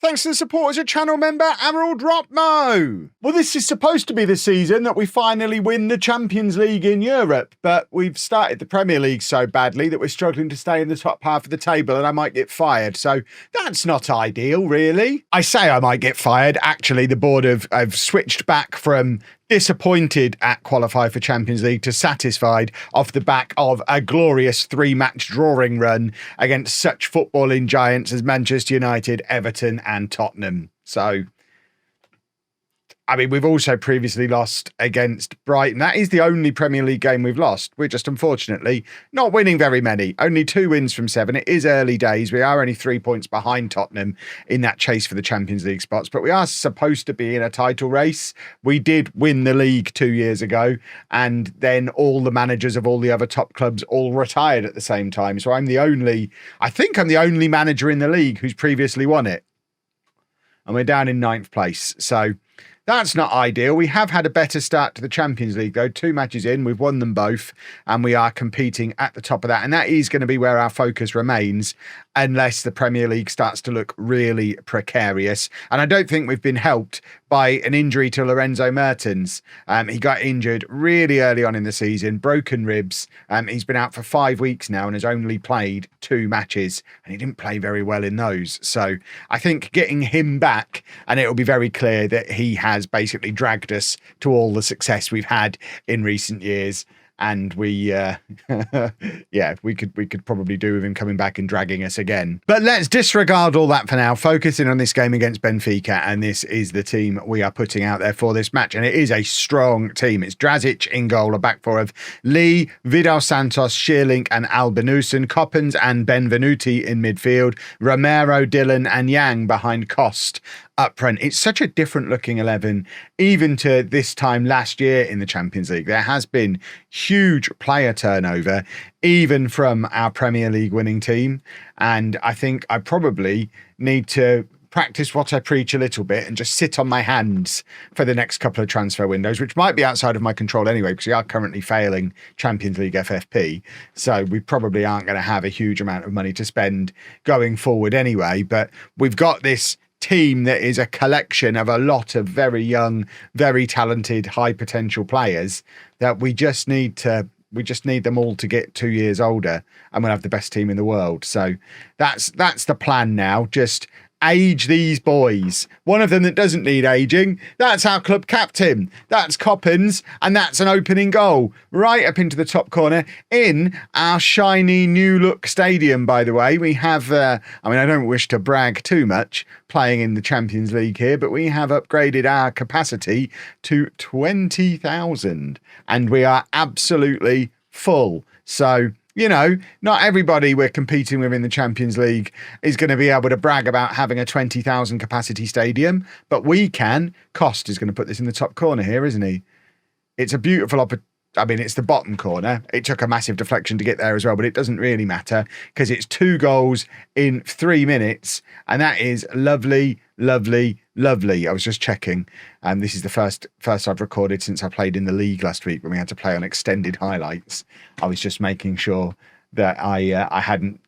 Thanks to the support as a channel member, Emerald Dropmo. Well, this is supposed to be the season that we finally win the Champions League in Europe, but we've started the Premier League so badly that we're struggling to stay in the top half of the table and I might get fired. So that's not ideal, really. I say I might get fired. Actually, the board have switched back from disappointed at qualify for Champions League to satisfied off the back of a glorious 3-match drawing run against such footballing giants as Manchester United, Everton and Tottenham. So, I mean, we've also previously lost against Brighton. That is the only Premier League game we've lost. We're just unfortunately not winning very many. Only 2 wins from 7. It is early days. We are only 3 points behind Tottenham in that chase for the Champions League spots, but we are supposed to be in a title race. We did win the league 2 years ago, and then all the managers of all the other top clubs all retired at the same time. So I think I'm the only manager in the league who's previously won it. And we're down in 9th place. So that's not ideal. We have had a better start to the Champions League, though. 2 matches in, we've won them both, and we are competing at the top of that. And that is going to be where our focus remains, unless the Premier League starts to look really precarious. And I don't think we've been helped by an injury to Lorenzo Mertens. He got injured really early on in the season, broken ribs. He's been out for 5 weeks now and has only played 2 matches, and he didn't play very well in those. So I think getting him back, and it'll be very clear that he has basically dragged us to all the success we've had in recent years. And we could probably do with him coming back and dragging us again. But let's disregard all that for now, focusing on this game against Benfica. And this is the team we are putting out there for this match. And it is a strong team. It's Drazic in goal, a back four of Lee, Vidal Santos, Sheerlink and Albinusen, Coppens and Benvenuti in midfield, Romero, Dillon and Yang behind Cost up front. It's such a different looking 11, even to this time last year in the Champions League. There has been huge player turnover, even from our Premier League winning team. And I think I probably need to practice what I preach a little bit and just sit on my hands for the next couple of transfer windows, which might be outside of my control anyway, because we are currently failing Champions League FFP. So we probably aren't going to have a huge amount of money to spend going forward anyway. But we've got this team that is a collection of a lot of very young, very talented, high potential players that we just need them all to get 2 years older and we'll have the best team in the world. So that's the plan now. Just age these boys. One of them that doesn't need aging, that's our club captain. That's Coppens, and that's an opening goal right up into the top corner in our shiny new look stadium, by the way. We have, I don't wish to brag too much playing in the Champions League here, but we have upgraded our capacity to 20,000 and we are absolutely full. So, you know, not everybody we're competing with in the Champions League is going to be able to brag about having a 20,000 capacity stadium, but we can. Cost is going to put this in the top corner here, isn't he? It's a beautiful opportunity. I mean, it's the bottom corner. It took a massive deflection to get there as well, but it doesn't really matter because it's 2 goals in 3 minutes. And that is lovely, lovely, lovely. I was just checking. This is the first I've recorded since I played in the league last week when we had to play on extended highlights. I was just making sure that I hadn't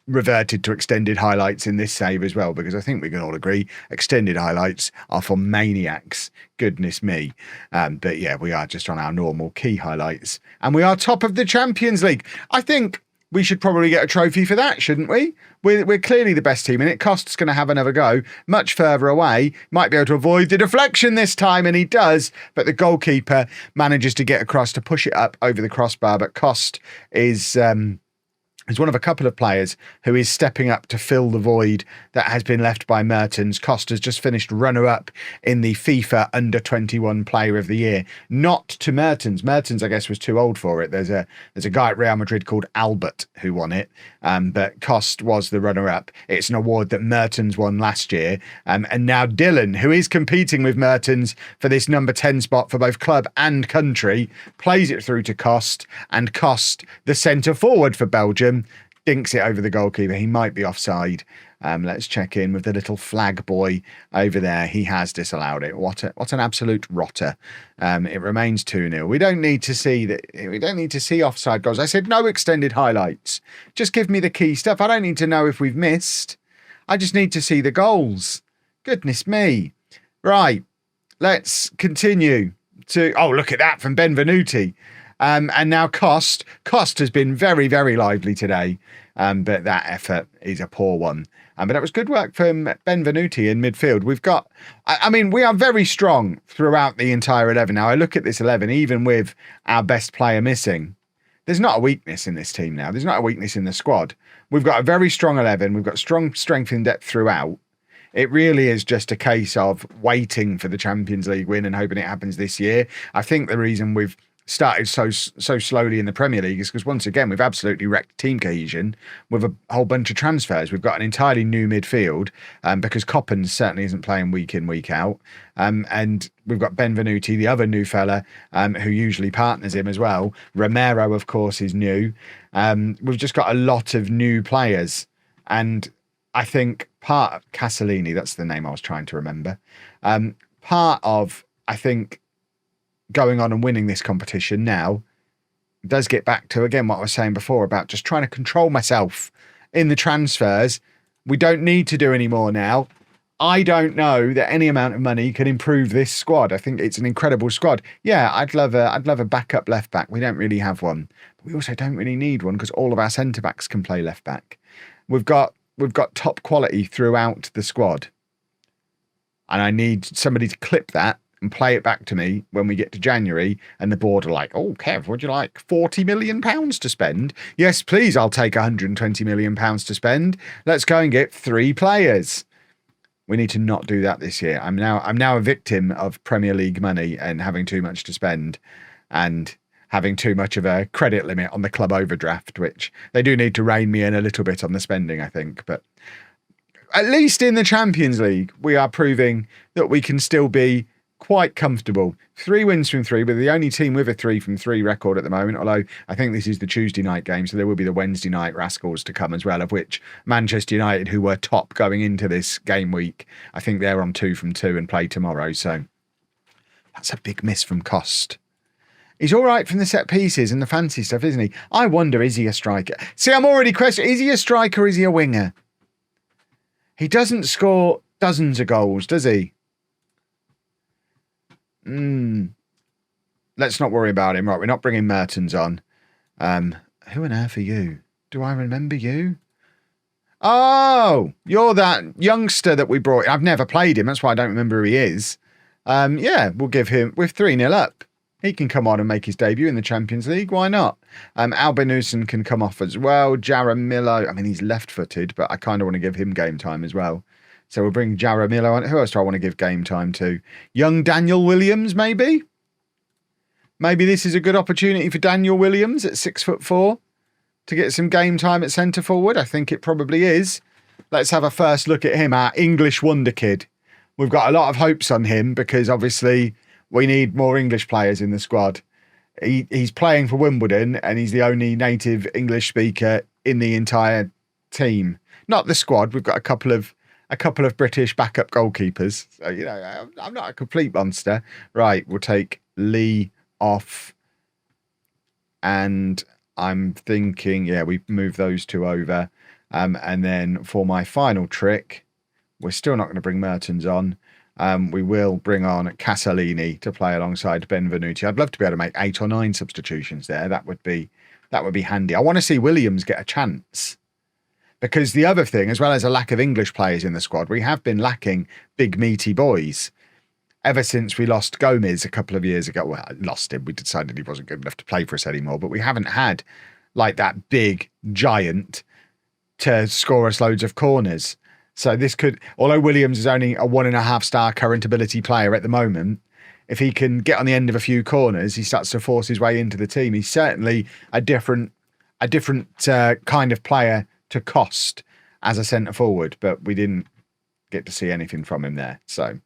reverted to extended highlights in this save as well, because I think we can all agree extended highlights are for maniacs. Goodness me. But yeah, we are just on our normal key highlights and we are top of the Champions League. I think we should probably get a trophy for that, shouldn't we? We're clearly the best team and it Cost's going to have another go much further away. Might be able to avoid the deflection this time, and he does, but the goalkeeper manages to get across to push it up over the crossbar. But Cost is one of a couple of players who is stepping up to fill the void that has been left by Mertens. Costa's just finished runner-up in the FIFA Under-21 Player of the Year. Not to Mertens. Mertens, I guess, was too old for it. There's a guy at Real Madrid called Albert who won it, but Cost was the runner-up. It's an award that Mertens won last year. And now Dillon, who is competing with Mertens for this number 10 spot for both club and country, plays it through to Cost, and Cost, the centre-forward for Belgium, dinks it over the goalkeeper. He might be offside. Let's check in with the little flag boy over there. He has disallowed it. What an absolute rotter. It remains 2-0. We don't need to see that. We don't need to see offside goals. I said no extended highlights. Just give me the key stuff. I don't need to know if we've missed. I just need to see the goals. Goodness me. Right, let's continue to... Oh, look at that from Benvenuti. And now Cost. Cost has been very, very lively today, but that effort is a poor one. But that was good work from Benvenuti in midfield. We've got... I mean, we are very strong throughout the entire 11. Now, I look at this 11, even with our best player missing. There's not a weakness in this team now. There's not a weakness in the squad. We've got a very strong 11. We've got strong strength and depth throughout. It really is just a case of waiting for the Champions League win and hoping it happens this year. I think the reason we've started so slowly in the Premier League is because, once again, we've absolutely wrecked team cohesion with a whole bunch of transfers. We've got an entirely new midfield because Coppens certainly isn't playing week in, week out. And we've got Benvenuti, the other new fella, who usually partners him as well. Romero, of course, is new. We've just got a lot of new players. And I think part of Casalini, that's the name I was trying to remember. Part of, I think, going on and winning this competition now does get back to, again, what I was saying before about just trying to control myself in the transfers. We don't need to do any more now. I don't know that any amount of money can improve this squad. I think it's an incredible squad. Yeah, I'd love a backup left back. We don't really have one, but we also don't really need one because all of our centre backs can play left back. We've got top quality throughout the squad, and I need somebody to clip that and play it back to me when we get to January and the board are like, oh, Kev, would you like £40 million to spend? Yes, please, I'll take £120 million to spend. Let's go and get 3 players. We need to not do that this year. I'm now a victim of Premier League money and having too much to spend and having too much of a credit limit on the club overdraft, which they do need to rein me in a little bit on the spending, I think. But at least in the Champions League, we are proving that we can still be quite comfortable. 3 wins from 3. We're the only team with a 3 from 3 record at the moment, although I think this is the Tuesday night game, so there will be the Wednesday night rascals to come as well, of which Manchester United, who were top going into this game week, I think they're on 2 from 2 and play tomorrow, so that's a big miss from Cost. He's all right from the set pieces and the fancy stuff, isn't he? I wonder, is he a striker? See, I'm already questioning, is he a striker or is he a winger? He doesn't score dozens of goals, does he? Let's not worry about him. Right, we're not bringing Mertens on. Who on earth are you? Do I remember you? Oh, you're that youngster that we brought. I've never played him. That's why I don't remember who he is. Yeah, we'll give him... We're 3-0 up. He can come on and make his debut in the Champions League. Why not? Albinuson can come off as well. Jaramillo, I mean, he's left-footed, but I kind of want to give him game time as well. So we'll bring Jaramillo on. Who else do I want to give game time to? Young Daniel Williams, maybe? Maybe this is a good opportunity for Daniel Williams at 6'4" to get some game time at centre forward. I think it probably is. Let's have a first look at him, our English wonder kid. We've got a lot of hopes on him because obviously we need more English players in the squad. He's playing for Wimbledon and he's the only native English speaker in the entire team. Not the squad. We've got a couple of British backup goalkeepers. So, you know, I'm not a complete monster. Right, we'll take Lee off. And I'm thinking, yeah, we move those 2 over. And then for my final trick, we're still not going to bring Mertens on. We will bring on Casalini to play alongside Benvenuti. I'd love to be able to make 8 or 9 substitutions there. That would be handy. I want to see Williams get a chance. Because the other thing, as well as a lack of English players in the squad, we have been lacking big, meaty boys. Ever since we lost Gomez a couple of years ago. Well, lost him. We decided he wasn't good enough to play for us anymore. But we haven't had like that big giant to score us loads of corners. So this could, although Williams is only a 1.5-star current ability player at the moment, if he can get on the end of a few corners, he starts to force his way into the team. He's certainly a different kind of player to Cost as a centre forward, but we didn't get to see anything from him there. So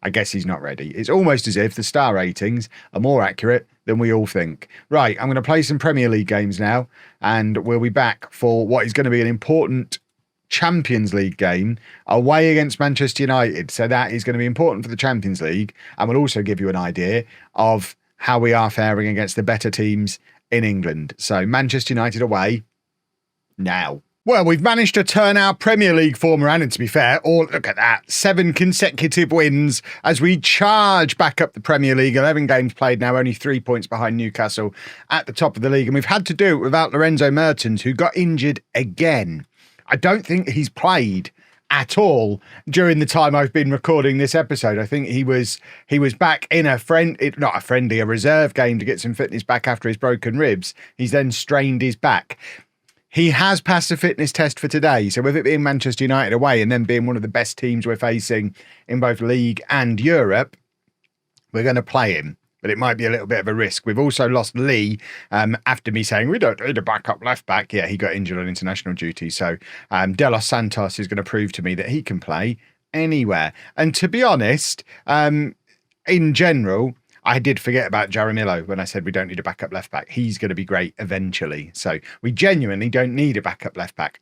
I guess he's not ready. It's almost as if the star ratings are more accurate than we all think. Right, I'm going to play some Premier League games now, and we'll be back for what is going to be an important Champions League game away against Manchester United. So that is going to be important for the Champions League, and we'll also give you an idea of how we are faring against the better teams in England. So Manchester United away now. Well, we've managed to turn our Premier League form around, and to be fair, look at that, 7 consecutive wins as we charge back up the Premier League. 11 games played now, only 3 points behind Newcastle at the top of the league. And we've had to do it without Lorenzo Mertens, who got injured again. I don't think he's played at all during the time I've been recording this episode. I think he was back in a reserve game to get some fitness back after his broken ribs. He's then strained his back. He has passed a fitness test for today. So with it being Manchester United away and then being one of the best teams we're facing in both League and Europe, we're going to play him. But it might be a little bit of a risk. We've also lost Lee after me saying we don't need a backup left back. Yeah, he got injured on international duty. So De Los Santos is going to prove to me that he can play anywhere. And to be honest, in general, I did forget about Jaramillo when I said we don't need a backup left back. He's going to be great eventually. So we genuinely don't need a backup left back.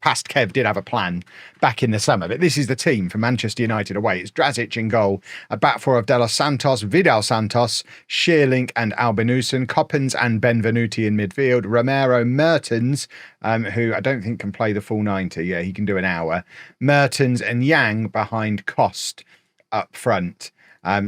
Past Kev did have a plan back in the summer, but this is the team for Manchester United away. It's Drazic in goal, a back four of De Los Santos, Vidal Santos, Shearlink and Albinusen, Coppens and Benvenuti in midfield, Romero, Mertens, who I don't think can play the full 90. Yeah, he can do an hour. Mertens and Yang behind Kost up front.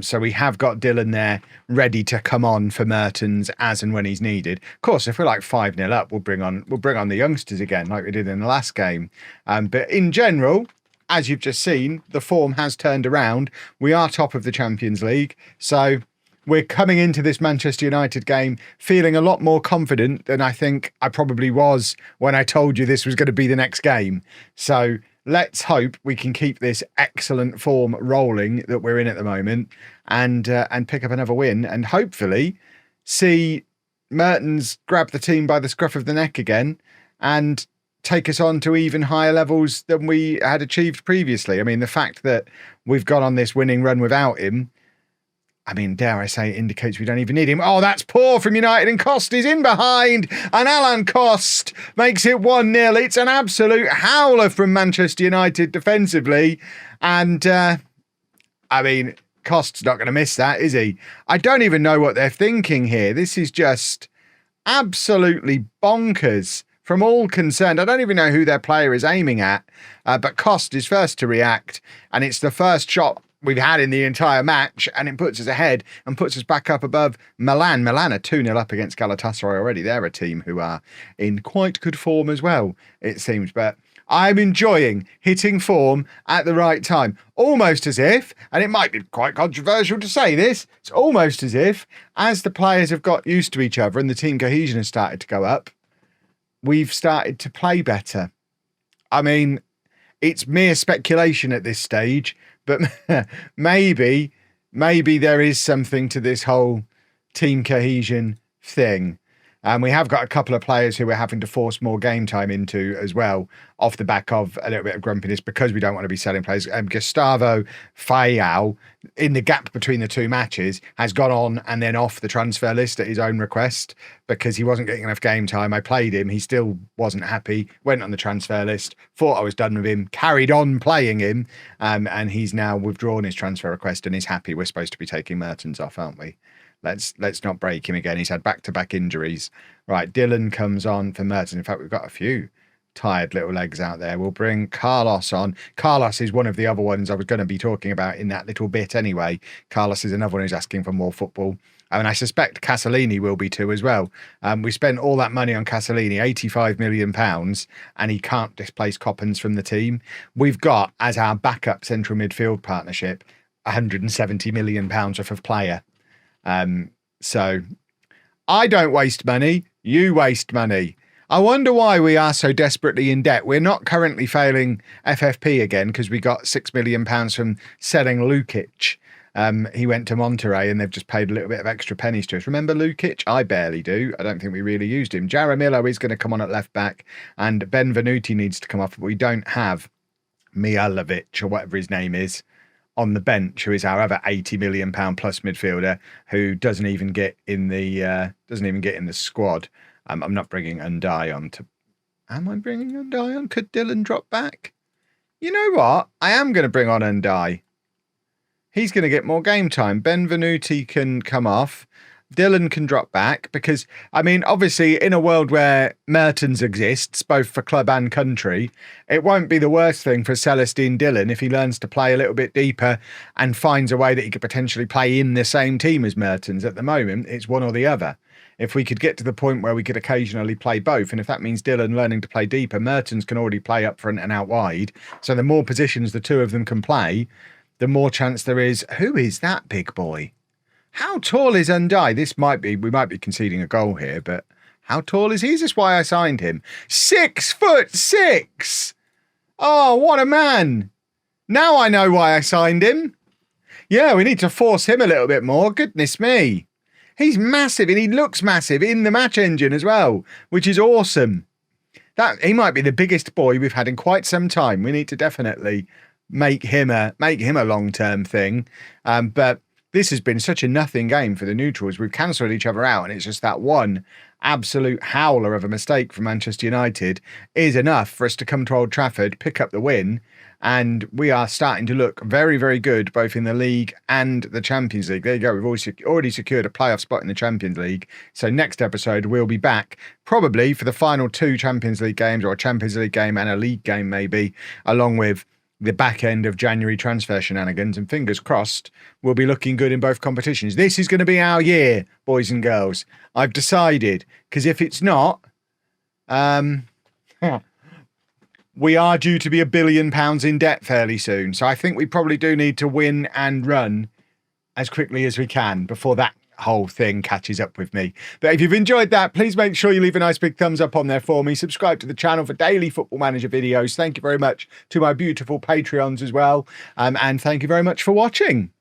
So we have got Dylan there ready to come on for Mertens as and when he's needed. Of course, if we're like 5-0 up, we'll bring on the youngsters again like we did in the last game. But in general, as you've just seen, the form has turned around. We are top of the Champions League. So we're coming into this Manchester United game feeling a lot more confident than I think I probably was when I told you this was going to be the next game. So let's hope we can keep this excellent form rolling that we're in at the moment and pick up another win and hopefully see Mertens grab the team by the scruff of the neck again and take us on to even higher levels than we had achieved previously. I mean, the fact that we've gone on this winning run without him, I mean, dare I say, it indicates we don't even need him. Oh, that's poor from United, and Kost is in behind, and Alan Kost makes it 1-0. It's an absolute howler from Manchester United defensively, and I mean, Kost's not going to miss that, is he? I don't even know what they're thinking here. This is just absolutely bonkers from all concerned. I don't even know who their player is aiming at, but Kost is first to react, and it's the first shot we've had in the entire match, and it puts us ahead and puts us back up above Milan. Milan are 2-0 up against Galatasaray already. They're a team who are in quite good form as well, it seems. But I'm enjoying hitting form at the right time. Almost as if, and it might be quite controversial to say this, it's almost as if, as the players have got used to each other and the team cohesion has started to go up, we've started to play better. I mean, it's mere speculation at this stage, but maybe there is something to this whole team cohesion thing. And we have got a couple of players who we're having to force more game time into as well, off the back of a little bit of grumpiness because we don't want to be selling players. Gustavo Fayao, in the gap between the two matches, has gone on and then off the transfer list at his own request because he wasn't getting enough game time. I played him. He still wasn't happy, went on the transfer list, thought I was done with him, carried on playing him, and he's now withdrawn his transfer request and is happy. We're supposed to be taking Mertens off, aren't we? Let's not break him again. He's had back-to-back injuries. Right, Dylan comes on for Mertens. In fact, we've got a few tired little legs out there. We'll bring Carlos on. Carlos is one of the other ones I was going to be talking about in that little bit anyway. Carlos is another one who's asking for more football. And I suspect Casalini will be too as well. We spent all that money on Casalini, £85 million, and he can't displace Coppens from the team. We've got, as our backup central midfield partnership, £170 million worth of player. So I don't waste money, you waste money. I wonder why we are so desperately in debt. We're not currently failing FFP again because we got £6 million from selling Lukic. He went to Monterrey and they've just paid a little bit of extra pennies to us. Remember Lukic? I barely do. I don't think we really used him. Jaramillo is going to come on at left back and Benvenuti needs to come off. But we don't have Mijalovic or whatever his name is on the bench, who is our other £80 million plus midfielder, who doesn't even get in the squad. I'm not bringing Undai on to. Am I bringing Undai on? Could Dylan drop back? You know what? I am going to bring on Undai. He's going to get more game time. Benvenuti can come off. Dylan can drop back because, I mean, obviously in a world where Mertens exists, both for club and country, it won't be the worst thing for Celestine Dylan if he learns to play a little bit deeper and finds a way that he could potentially play in the same team as Mertens. At the moment, it's one or the other. If we could get to the point where we could occasionally play both, and if that means Dylan learning to play deeper, Mertens can already play up front and out wide. So the more positions the two of them can play, the more chance there is. Who is that big boy? How tall is Undai? We might be conceding a goal here, but how tall is he? Is this why I signed him? 6'6". Oh, what a man. Now I know why I signed him. Yeah, we need to force him a little bit more. Goodness me. He's massive, and he looks massive in the match engine as well, which is awesome. He might be the biggest boy we've had in quite some time. We need to definitely make him a long-term thing. But this has been such a nothing game for the neutrals. We've cancelled each other out, and it's just that one absolute howler of a mistake from Manchester United is enough for us to come to Old Trafford, pick up the win, and we are starting to look very, very good, both in the league and the Champions League. There you go. We've already secured a playoff spot in the Champions League. So next episode, we'll be back probably for the final 2 Champions League games, or a Champions League game and a league game maybe, along with the back end of January transfer shenanigans, and fingers crossed we'll be looking good in both competitions. This is going to be our year, boys and girls. I've decided, because if it's not, we are due to be £1 billion in debt fairly soon. So I think we probably do need to win and run as quickly as we can before that whole thing catches up with me. But if you've enjoyed that, please make sure you leave a nice big thumbs up on there for me. Subscribe to the channel for daily Football Manager videos. Thank you very much to my beautiful Patreons as well. And thank you very much for watching.